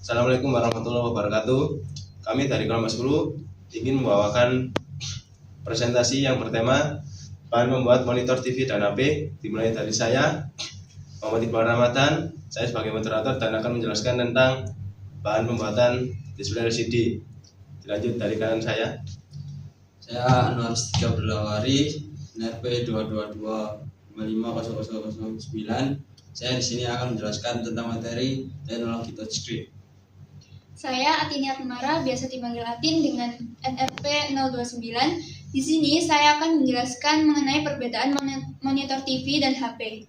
Assalamualaikum warahmatullahi wabarakatuh. Kami dari kelompok 10 ingin membawakan presentasi yang bertema bahan membuat monitor TV dan HP. Dimulai dari saya, Muhammad Iqbal Ramadan. Saya sebagai moderator dan akan menjelaskan tentang bahan pembuatan display LCD. Dilanjut dari kanan saya. Saya Anwar Setika Berlawari, NRP 222550009. Saya di sini akan menjelaskan tentang materi teknologi touchscreen. Saya Atinia Temara, biasa dipanggil Atin dengan NRP 029. Di sini saya akan menjelaskan mengenai perbedaan monitor TV dan HP.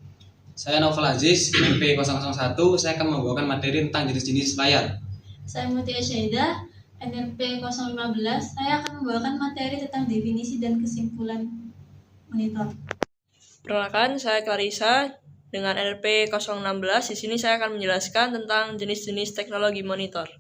Saya Novel Aziz, NRP 001. Saya akan membawakan materi tentang jenis-jenis layar. Saya Mutia Syaidah, NRP 015. Saya akan membawakan materi tentang definisi dan kesimpulan monitor. Perkenalkan, saya Clarissa dengan NRP 016. Di sini saya akan menjelaskan tentang jenis-jenis teknologi monitor.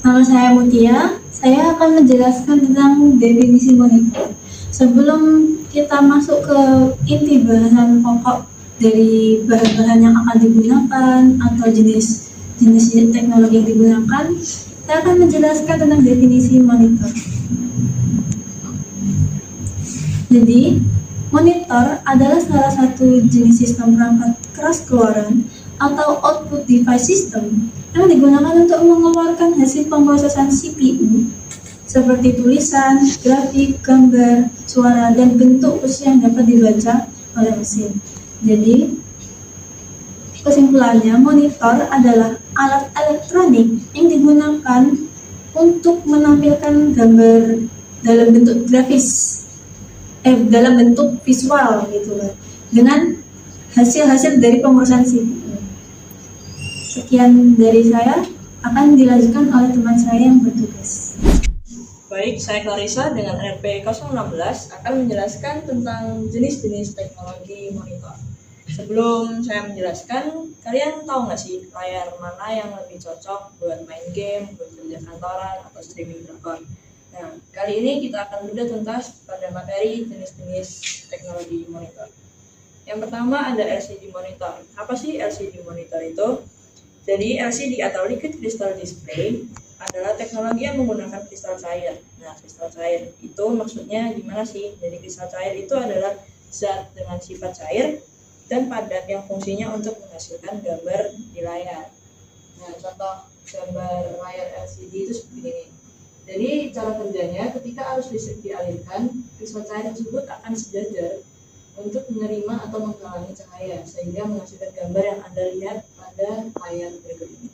Nama saya Mutia, saya akan menjelaskan tentang definisi monitor. Sebelum kita masuk ke inti bahasan pokok dari bahan-bahan yang akan digunakan atau jenis teknologi yang digunakan, saya akan menjelaskan tentang definisi monitor. Jadi, monitor adalah salah satu jenis sistem perangkat keras keluaran atau output device system yang digunakan untuk mengeluarkan hasil pemrosesan CPU seperti tulisan, grafik, gambar, suara, dan bentuk khusus yang dapat dibaca oleh mesin. Jadi, kesimpulannya, monitor adalah alat elektronik yang digunakan untuk menampilkan gambar dalam bentuk grafis, dalam bentuk visual gitu loh, dengan hasil-hasil dari pemrosesan CPU. Sekian dari saya, akan dilanjutkan oleh teman saya yang bertugas. Baik, saya Clarissa dengan NRP 016 akan menjelaskan tentang jenis-jenis teknologi monitor. Sebelum saya menjelaskan, kalian tahu nggak sih layar mana yang lebih cocok buat main game, buat kerja kantoran, atau streaming drakor? Nah, kali ini kita akan bedah tuntas pada materi jenis-jenis teknologi monitor. Yang pertama ada LCD monitor. Apa sih LCD monitor itu? Jadi LCD atau Liquid Crystal Display adalah teknologi yang menggunakan kristal cair. Nah, kristal cair itu maksudnya gimana sih? Jadi kristal cair itu adalah zat dengan sifat cair dan padat yang fungsinya untuk menghasilkan gambar di layar. Nah, contoh gambar layar LCD itu seperti ini. Jadi cara kerjanya ketika arus listrik dialirkan, kristal cair tersebut akan sejajar untuk menerima atau menghalangi cahaya sehingga menghasilkan gambar yang Anda lihat pada layar berikut ini.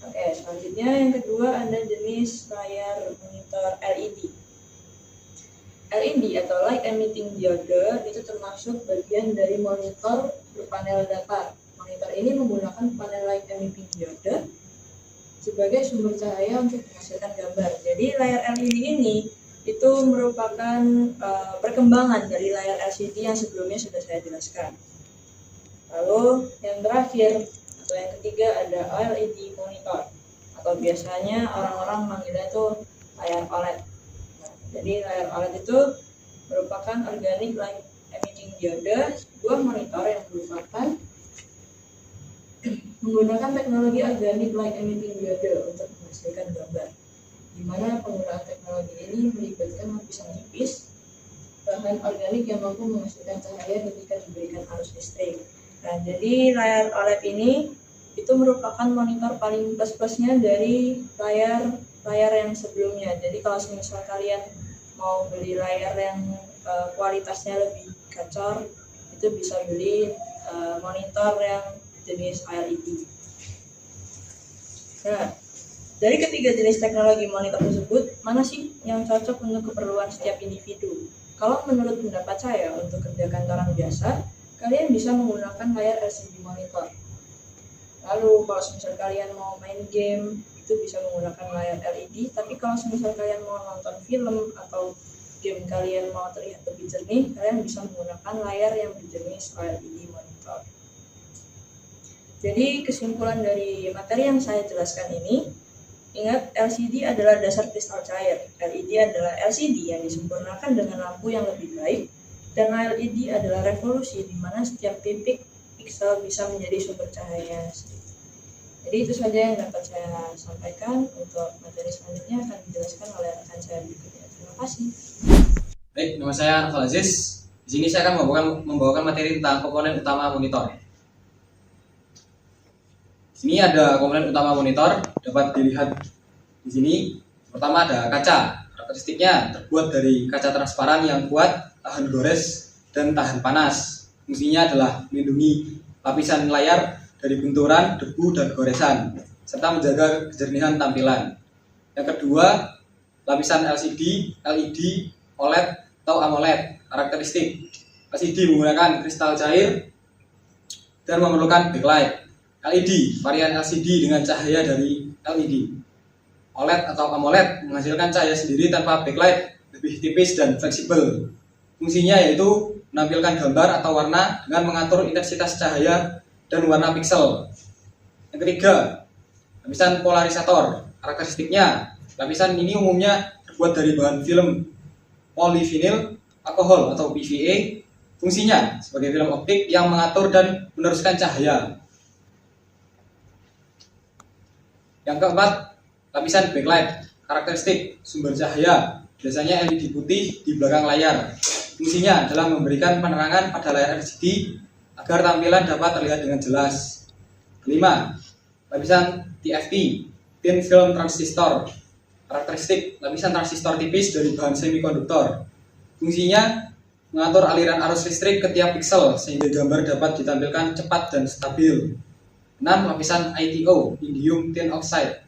Oke, selanjutnya yang kedua ada jenis layar monitor LED. LED atau Light Emitting Diode itu termasuk bagian dari monitor berpanel datar. Monitor ini menggunakan panel Light Emitting Diode sebagai sumber cahaya untuk menghasilkan gambar. Jadi layar LED ini itu merupakan perkembangan dari layar LCD yang sebelumnya sudah saya jelaskan. Lalu yang terakhir atau yang ketiga ada OLED monitor atau biasanya orang-orang manggilnya itu layar OLED. Nah, jadi layar OLED itu merupakan Organic Light Emitting Diode, sebuah monitor yang merupakan menggunakan teknologi Organic Light Emitting Diode untuk menghasilkan gambar, di mana penggunaan teknologi ini melibatkan lapisan tipis bahan organik yang mampu menghasilkan cahaya ketika diberikan arus listrik. Nah, jadi layar OLED ini itu merupakan monitor paling plus-plusnya dari layar yang sebelumnya. Jadi kalau misal kalian mau beli layar yang kualitasnya lebih gacor, itu bisa beli monitor yang jenis LED. Nah, dari ketiga jenis teknologi monitor tersebut, mana sih yang cocok untuk keperluan setiap individu? Kalau menurut pendapat saya, untuk kerja kantoran biasa, kalian bisa menggunakan layar LCD monitor. Lalu kalau misal kalian mau main game, itu bisa menggunakan layar LED. Tapi kalau misal kalian mau nonton film atau game kalian mau terlihat lebih jernih, kalian bisa menggunakan layar yang berjenis OLED monitor. Jadi kesimpulan dari materi yang saya jelaskan ini, Ingat, LCD adalah dasar kristal cair. LED adalah LCD yang disempurnakan dengan lampu yang lebih baik, dan LED adalah revolusi di mana setiap titik piksel bisa menjadi sumber cahaya. Jadi itu saja yang dapat saya sampaikan. Untuk materi selanjutnya akan dijelaskan oleh rekan saya berikutnya. Terima kasih. Baik, nama saya Novel Aziz. Di sini saya akan membawakan materi tentang komponen utama monitor. Di sini ada komponen utama monitor, dapat dilihat di sini. Pertama ada kaca. Karakteristiknya terbuat dari kaca transparan yang kuat, tahan gores, dan tahan panas. Fungsinya adalah melindungi lapisan layar dari benturan, debu, dan goresan, serta menjaga kejernihan tampilan. Yang kedua, lapisan LCD, LED, OLED, atau AMOLED. Karakteristik LCD menggunakan kristal cair dan memerlukan backlight. LED, varian LCD dengan cahaya dari LED. OLED atau AMOLED menghasilkan cahaya sendiri tanpa backlight, lebih tipis dan fleksibel. Fungsinya yaitu menampilkan gambar atau warna dengan mengatur intensitas cahaya dan warna piksel. Yang ketiga, lapisan polarisator. Karakteristiknya, lapisan ini umumnya terbuat dari bahan film polyvinyl alkohol atau PVA. Fungsinya sebagai film optik yang mengatur dan meneruskan cahaya. Yang keempat, lapisan backlight. Karakteristik sumber cahaya, biasanya LED putih di belakang layar. Fungsinya adalah memberikan penerangan pada layar LCD agar tampilan dapat terlihat dengan jelas. Kelima, lapisan TFT, thin film transistor. Karakteristik lapisan transistor tipis dari bahan semikonduktor. Fungsinya mengatur aliran arus listrik ke tiap piksel sehingga gambar dapat ditampilkan cepat dan stabil. 6. Lapisan ITO, indium tin oxide.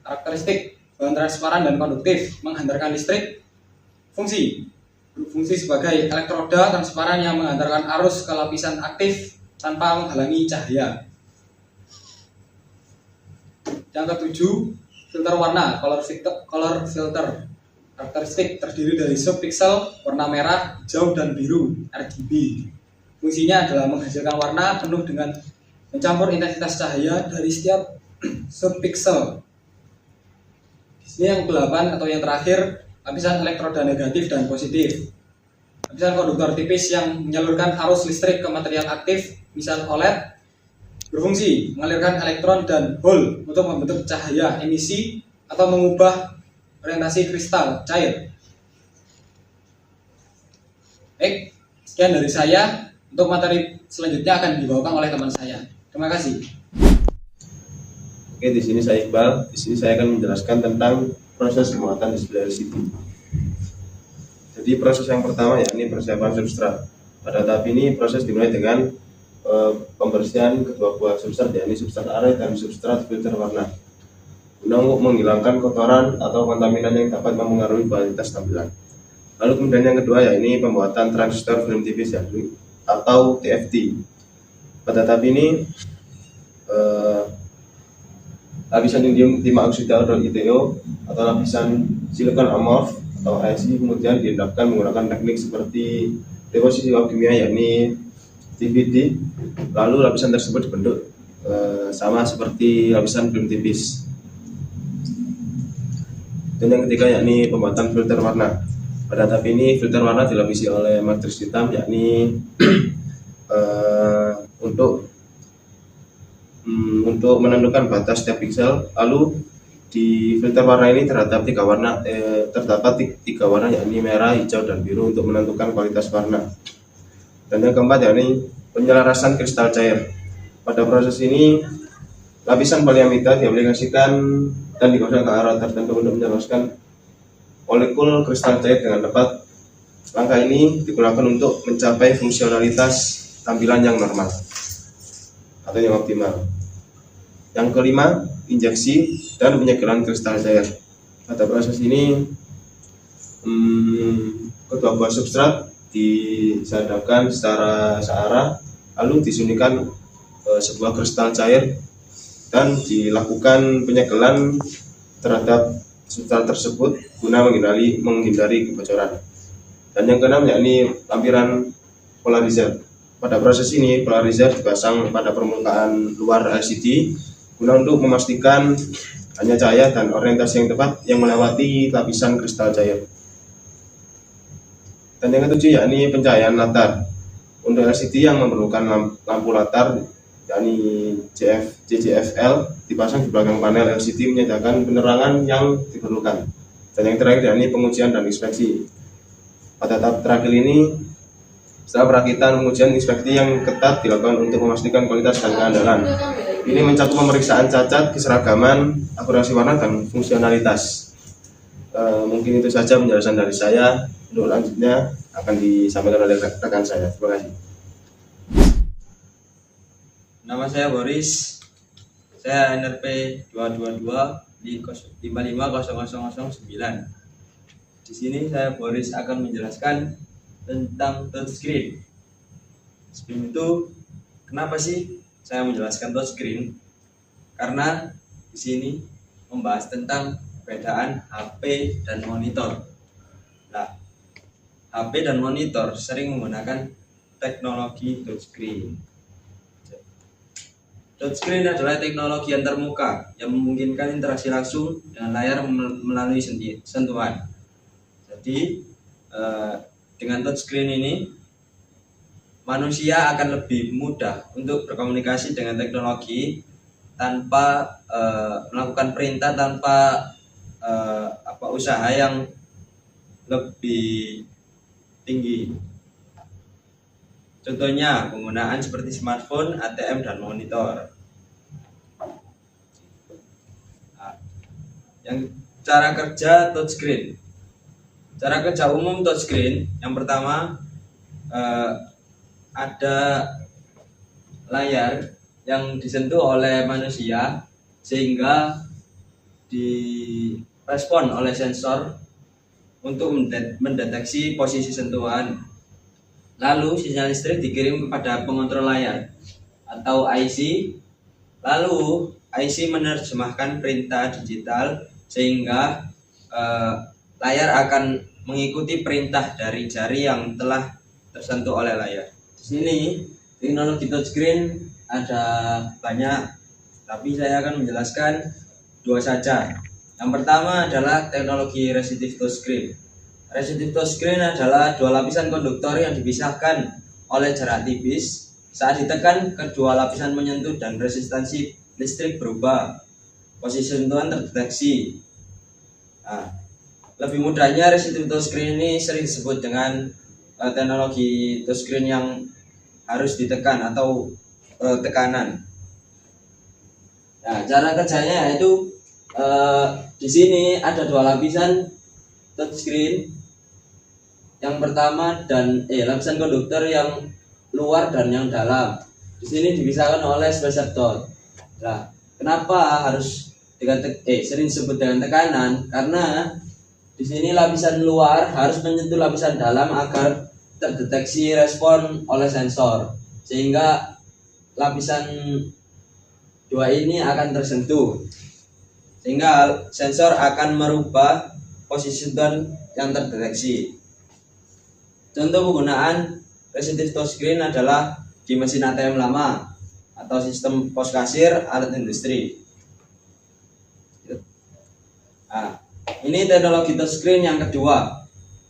Karakteristik bahan transparan dan konduktif, menghantarkan listrik. Berfungsi sebagai elektroda transparan yang menghantarkan arus ke lapisan aktif tanpa menghalangi cahaya. Yang ketujuh, filter warna, color filter. Karakteristik terdiri dari subpiksel warna merah, hijau, dan biru (RGB). Fungsinya adalah menghasilkan warna penuh dengan mencampur intensitas cahaya dari setiap subpiksel. Di sini yang ke-8 atau yang terakhir, lapisan elektroda negatif dan positif. Lapisan konduktor tipis yang menyalurkan arus listrik ke material aktif, misal OLED, berfungsi mengalirkan elektron dan hole untuk membentuk cahaya emisi atau mengubah orientasi kristal cair. Baik, sekian dari saya. Untuk materi selanjutnya akan dibawakan oleh teman saya. Terima kasih. Oke, di sini saya Iqbal. Di sini saya akan menjelaskan tentang proses pembuatan display LCD. Jadi proses yang pertama yakni persiapan substrat. Pada tahap ini proses dimulai dengan pembersihan kedua buah substrat, yakni substrat array dan substrat filter warna, guna untuk menghilangkan kotoran atau kontaminan yang dapat mempengaruhi kualitas tampilan. Lalu kemudian yang kedua yakni pembuatan transistor film tipis atau TFT. Pada tahap ini lapisan indium timah oksida atau ITO atau lapisan silikon amorf atau IC kemudian diendapkan menggunakan teknik seperti deposisi uap kimia yakni TVD. Lalu lapisan tersebut dibentuk sama seperti lapisan film tipis. Dan yang ketiga yakni pembuatan filter warna. Pada tahap ini filter warna dilapisi oleh matriks hitam yakni untuk menentukan batas setiap piksel. Lalu di filter warna ini terdapat tiga warna yakni merah, hijau, dan biru untuk menentukan kualitas warna. Dan yang keempat yakni penyelarasan kristal cair. Pada proses ini lapisan poliamida diaplikasikan dan digosok ke arah tertentu untuk menjelaskan molekul kristal cair dengan tepat. Langkah ini digunakan untuk mencapai fungsionalitas tampilan yang normal atau yang optimal. Yang kelima, injeksi dan penyegelan kristal cair. Pada proses ini kedua buah substrat disadapkan secara searah, lalu disuntikan sebuah kristal cair dan dilakukan penyegelan terhadap substrat tersebut guna menghindari kebocoran. Dan yang keenam yakni lampiran polarizer. Pada proses ini polarizer dipasang pada permukaan luar LCD guna untuk memastikan hanya cahaya dan orientasi yang tepat yang melewati lapisan kristal cair. Dan yang ketujuh yakni pencahayaan latar. Untuk LCD yang memerlukan lampu latar yakni JFL dipasang di belakang panel LCD menyediakan penerangan yang diperlukan. Dan yang terakhir yakni pengujian dan inspeksi. Pada tahap terakhir ini, setelah perakitan, pengujian inspeksi yang ketat dilakukan untuk memastikan kualitas dan keandalan. Ini mencakup pemeriksaan cacat, keseragaman, akurasi warna, dan fungsionalitas. Mungkin itu saja penjelasan dari saya. Untuk lanjutnya akan disampaikan oleh rekan saya. Terima kasih. Nama saya Boris. Saya NRP 222 di 55009. Di sini saya Boris akan menjelaskan tentang touchscreen. Sebelum itu, kenapa sih saya menjelaskan touchscreen? Karena di sini membahas tentang perbedaan HP dan monitor. Nah, HP dan monitor sering menggunakan teknologi touchscreen. Touchscreen adalah teknologi antarmuka yang memungkinkan interaksi langsung dengan layar melalui sentuhan. Jadi, dengan touchscreen ini, manusia akan lebih mudah untuk berkomunikasi dengan teknologi tanpa melakukan perintah, tanpa usaha yang lebih tinggi. Contohnya penggunaan seperti smartphone, ATM, dan monitor. Nah, yang cara kerja touchscreen. Cara kerja umum touchscreen yang pertama ada layar yang disentuh oleh manusia sehingga direspon oleh sensor untuk mendeteksi posisi sentuhan. Lalu sinyal listrik dikirim kepada pengontrol layar atau IC. Lalu IC menerjemahkan perintah digital sehingga layar akan mengikuti perintah dari jari yang telah tersentuh oleh layar. Di sini teknologi touchscreen ada banyak, tapi saya akan menjelaskan dua saja. Yang pertama adalah teknologi resistive touchscreen. Resistive touchscreen adalah dua lapisan konduktor yang dipisahkan oleh jarak tipis. Saat ditekan, kedua lapisan menyentuh dan resistansi listrik berubah. Posisi sentuhan terdeteksi. Nah, lebih mudahnya resistive touchscreen ini sering disebut dengan teknologi touchscreen yang harus ditekan atau tekanan. Nah, cara kerjanya yaitu di sini ada dua lapisan touchscreen. Yang pertama lapisan konduktor yang luar dan yang dalam. Di sini dipisahkan oleh spacer dot. Nah, kenapa harus sering disebut dengan tekanan? Karena di sini lapisan luar harus menyentuh lapisan dalam agar terdeteksi respon oleh sensor, sehingga lapisan dua ini akan tersentuh, sehingga sensor akan merubah posisi sentuhan yang terdeteksi. Contoh penggunaan resistive touchscreen adalah di mesin ATM lama atau sistem pos kasir alat industri. Nah, ini teknologi touchscreen yang kedua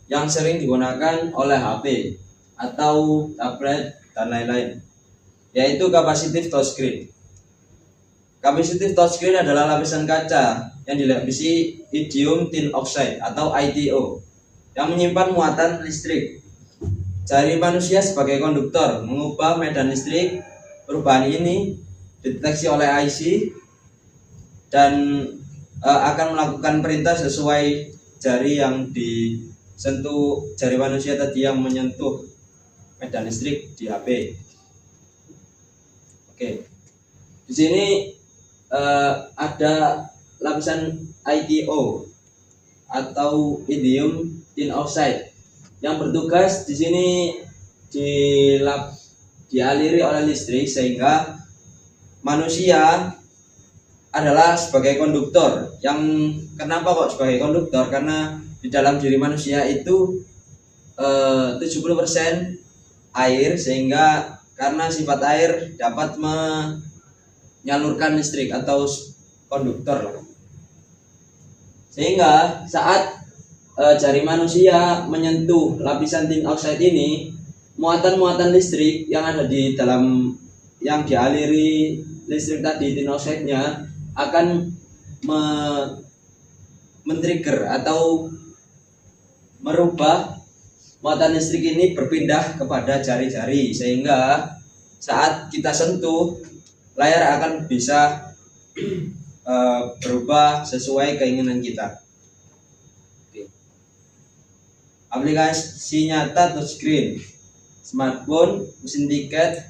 yang sering digunakan oleh HP atau tablet dan lain-lain, yaitu capacitive touchscreen. Capacitive touchscreen adalah lapisan kaca yang dilapisi indium tin oxide atau ITO yang menyimpan muatan listrik. Jari manusia sebagai konduktor mengubah medan listrik. Perubahan ini dideteksi oleh IC dan akan melakukan perintah sesuai jari yang disentuh, jari manusia tadi yang menyentuh medan listrik di HP. Oke, di sini ada lapisan ITO atau indium tin oxide yang bertugas di sini dialiri oleh listrik, sehingga manusia adalah sebagai konduktor. Yang kenapa kok sebagai konduktor? Karena di dalam diri manusia itu 70% air, sehingga karena sifat air dapat menyalurkan listrik atau konduktor. Sehingga saat jari manusia menyentuh lapisan tin oxide ini, muatan-muatan listrik yang ada di dalam yang dialiri listrik tadi tin oxide-nya akan men-trigger atau merubah muatan listrik ini berpindah kepada jari-jari, sehingga saat kita sentuh layar akan bisa berubah sesuai keinginan kita. Aplikasi nyata touchscreen, smartphone, mesin tiket,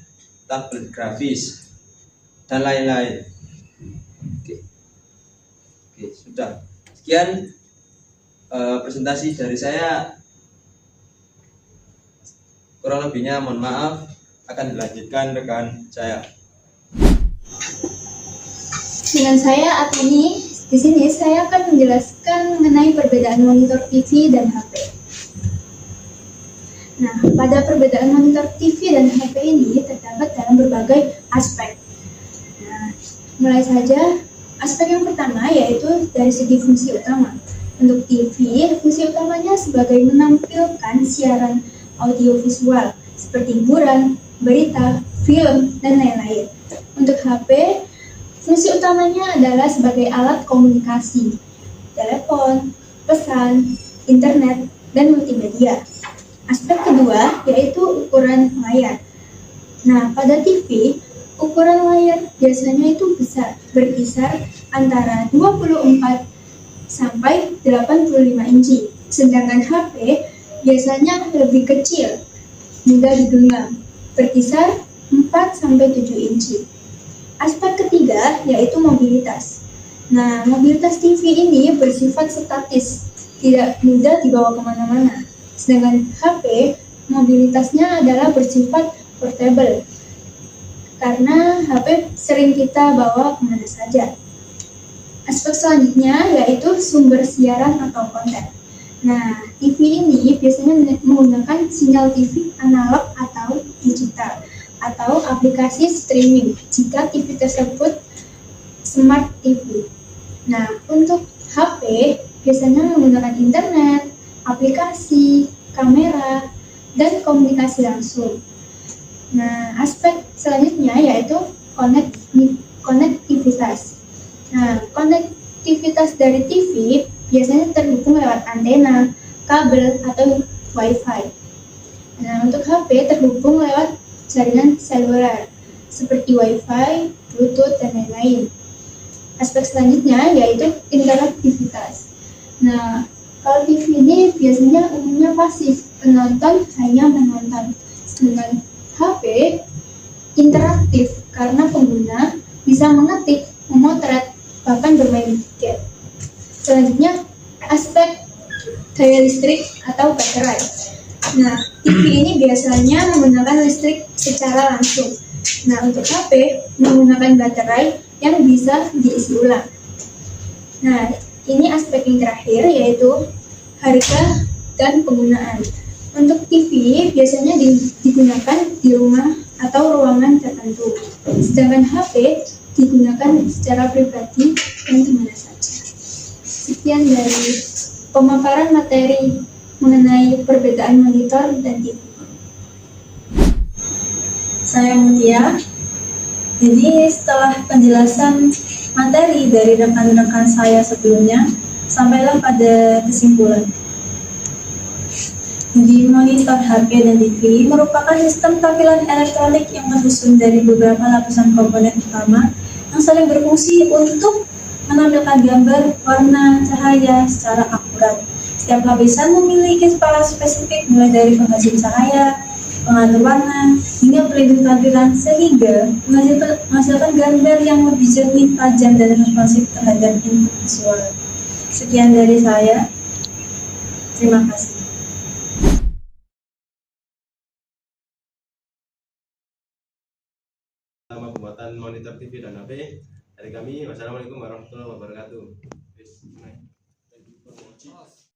tablet grafis, dan lain-lain. Oke, sudah. Sekian presentasi dari saya. Kurang lebihnya mohon maaf, akan dilanjutkan rekan saya. Dengan saya Atini, di sini saya akan menjelaskan mengenai perbedaan monitor TV dan HP. Nah, pada perbedaan monitor TV dan HP ini terdapat dalam berbagai aspek. Nah, mulai saja aspek yang pertama yaitu dari segi fungsi utama. Untuk TV, fungsi utamanya sebagai menampilkan siaran audiovisual seperti hiburan, berita, film, dan lain-lain. Untuk HP, fungsi utamanya adalah sebagai alat komunikasi, telepon, pesan, internet, dan multimedia. Aspek kedua yaitu ukuran layar. Nah, pada TV, ukuran layar biasanya itu besar, berkisar antara 24 sampai 85 inci. Sedangkan HP biasanya lebih kecil, mudah digenggam, berkisar 4 sampai 7 inci. Aspek ketiga yaitu mobilitas. Nah, mobilitas TV ini bersifat statis, tidak mudah dibawa kemana-mana. Sedangkan HP, mobilitasnya adalah bersifat portable, karena HP sering kita bawa kemana saja. Aspek selanjutnya yaitu sumber siaran atau konten. Nah, TV ini biasanya menggunakan sinyal TV analog atau digital, atau aplikasi streaming jika TV tersebut smart TV. Nah, untuk HP biasanya menggunakan internet, aplikasi, kamera, dan komunikasi langsung. Nah, aspek selanjutnya yaitu konektivitas. Nah, konektivitas dari TV biasanya terhubung lewat antena, kabel, atau Wi-Fi. Nah, untuk HP terhubung lewat jaringan seluler seperti Wi-Fi, Bluetooth, dan lain-lain. Aspek selanjutnya yaitu interaktivitas. Nah, kalau TV ini biasanya umumnya pasif, penonton hanya menonton. Sedangkan HP interaktif karena pengguna bisa mengetik, memotret, bahkan bermain game. Selanjutnya, aspek daya listrik atau baterai. Nah, TV ini biasanya menggunakan listrik secara langsung. Nah, untuk HP menggunakan baterai yang bisa diisi ulang. Nah, ini aspek yang terakhir yaitu harga dan penggunaan. Untuk TV biasanya digunakan di rumah atau ruangan tertentu, sedangkan HP digunakan secara pribadi dan kemana saja. Sekian dari pemaparan materi mengenai perbedaan monitor dan TV. Saya Mutia. Jadi setelah penjelasan materi dari rekan-rekan saya sebelumnya, sampailah pada kesimpulan. Jadi monitor HP dan TV merupakan sistem tampilan elektronik yang tersusun dari beberapa lapisan komponen utama yang saling berfungsi untuk menampilkan gambar, warna, cahaya secara akurat. Setiap lapisan memiliki skala spesifik mulai dari penghasil cahaya, pengatur warna, hingga pelindung tampilan sehingga menghasilkan gambar yang lebih jernih, tajam, dan responsif terhadap input visual. Sekian dari saya. Terima kasih. Sama pembuatan monitor TV dan HP dari kami. Wassalamualaikum warahmatullahi wabarakatuh.